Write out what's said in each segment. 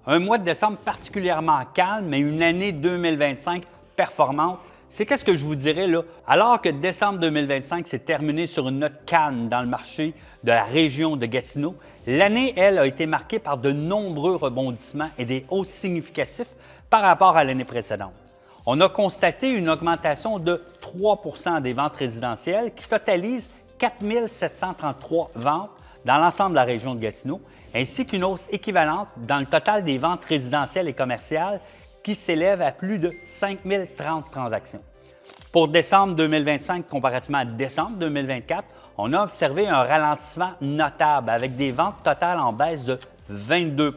Un mois de décembre particulièrement calme, mais une année 2025 performante. C'est qu'est-ce que je vous dirais là? Alors que décembre 2025 s'est terminé sur une note calme dans le marché de la région de Gatineau, l'année, elle, a été marquée par de nombreux rebondissements et des hausses significatifs par rapport à l'année précédente. On a constaté une augmentation de 3 des ventes résidentielles qui totalisent 4 733 ventes dans l'ensemble de la région de Gatineau, ainsi qu'une hausse équivalente dans le total des ventes résidentielles et commerciales qui s'élève à plus de 5 030 transactions. Pour décembre 2025, comparativement à décembre 2024, on a observé un ralentissement notable avec des ventes totales en baisse de 22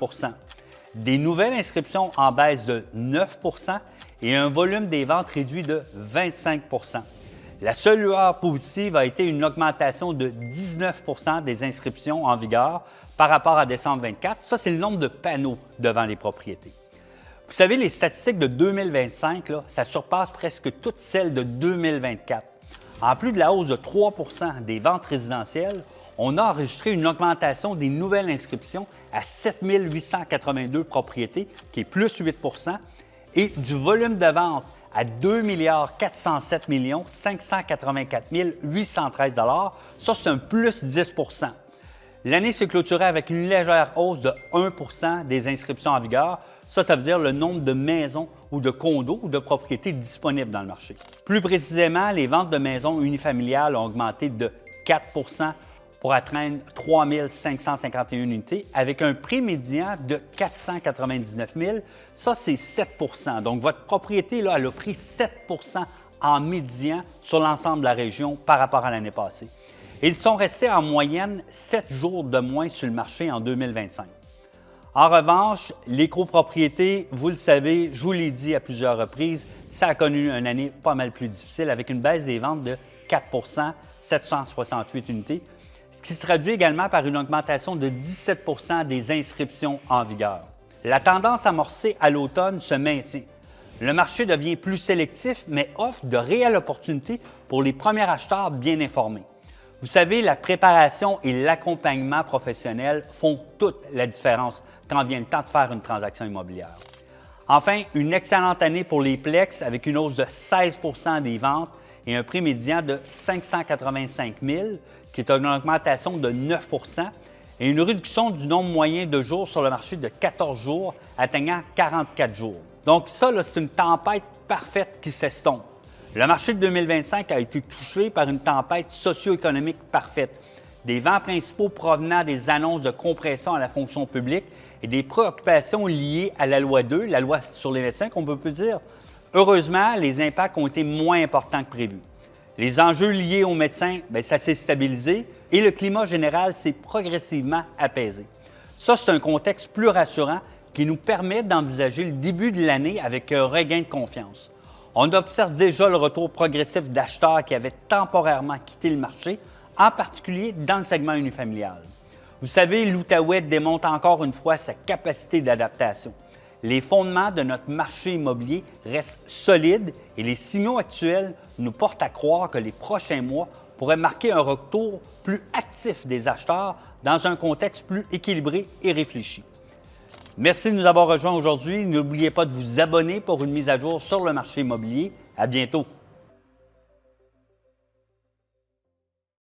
des nouvelles inscriptions en baisse de 9 et un volume des ventes réduit de 25 La seule lueur positive a été une augmentation de 19 des inscriptions en vigueur par rapport à décembre 2024. Ça, c'est le nombre de panneaux devant les propriétés. Vous savez, les statistiques de 2025, là, ça surpasse presque toutes celles de 2024. En plus de la hausse de 3 des ventes résidentielles, on a enregistré une augmentation des nouvelles inscriptions à 7 882 propriétés, qui est plus 8 et du volume de vente à 2 407 584 813 Ça, c'est un plus 10 L'année s'est clôturée avec une légère hausse de 1 des inscriptions en vigueur. Ça veut dire le nombre de maisons ou de condos ou de propriétés disponibles dans le marché. Plus précisément, les ventes de maisons unifamiliales ont augmenté de 4 pour atteindre 3 551 unités avec un prix médian de 499 000. Ça, c'est 7 Donc, votre propriété, là, elle a pris 7 en médian sur l'ensemble de la région par rapport à l'année passée. Ils sont restés en moyenne 7 jours de moins sur le marché en 2025. En revanche, les copropriétés, vous le savez, je vous l'ai dit à plusieurs reprises, ça a connu une année pas mal plus difficile avec une baisse des ventes de 4 768 unités, ce qui se traduit également par une augmentation de 17 des inscriptions en vigueur. La tendance amorcée à l'automne se maintient. Le marché devient plus sélectif, mais offre de réelles opportunités pour les premiers acheteurs bien informés. Vous savez, la préparation et l'accompagnement professionnel font toute la différence quand vient le temps de faire une transaction immobilière. Enfin, une excellente année pour les Plex avec une hausse de 16 des ventes et un prix médian de 585 000, qui est une augmentation de 9 et une réduction du nombre moyen de jours sur le marché de 14 jours, atteignant 44 jours. Donc ça, c'est une tempête parfaite qui s'estompe. Le marché de 2025 a été touché par une tempête socio-économique parfaite. Des vents principaux provenant des annonces de compression à la fonction publique et des préoccupations liées à la loi 2, la loi sur les médecins, qu'on peut dire. Heureusement, les impacts ont été moins importants que prévu. Les enjeux liés aux médecins, ça s'est stabilisé et le climat général s'est progressivement apaisé. Ça, c'est un contexte plus rassurant qui nous permet d'envisager le début de l'année avec un regain de confiance. On observe déjà le retour progressif d'acheteurs qui avaient temporairement quitté le marché, en particulier dans le segment unifamilial. Vous savez, l'Outaouais démontre encore une fois sa capacité d'adaptation. Les fondements de notre marché immobilier restent solides et les signaux actuels nous portent à croire que les prochains mois pourraient marquer un retour plus actif des acheteurs dans un contexte plus équilibré et réfléchi. Merci de nous avoir rejoints aujourd'hui. N'oubliez pas de vous abonner pour une mise à jour sur le marché immobilier. À bientôt.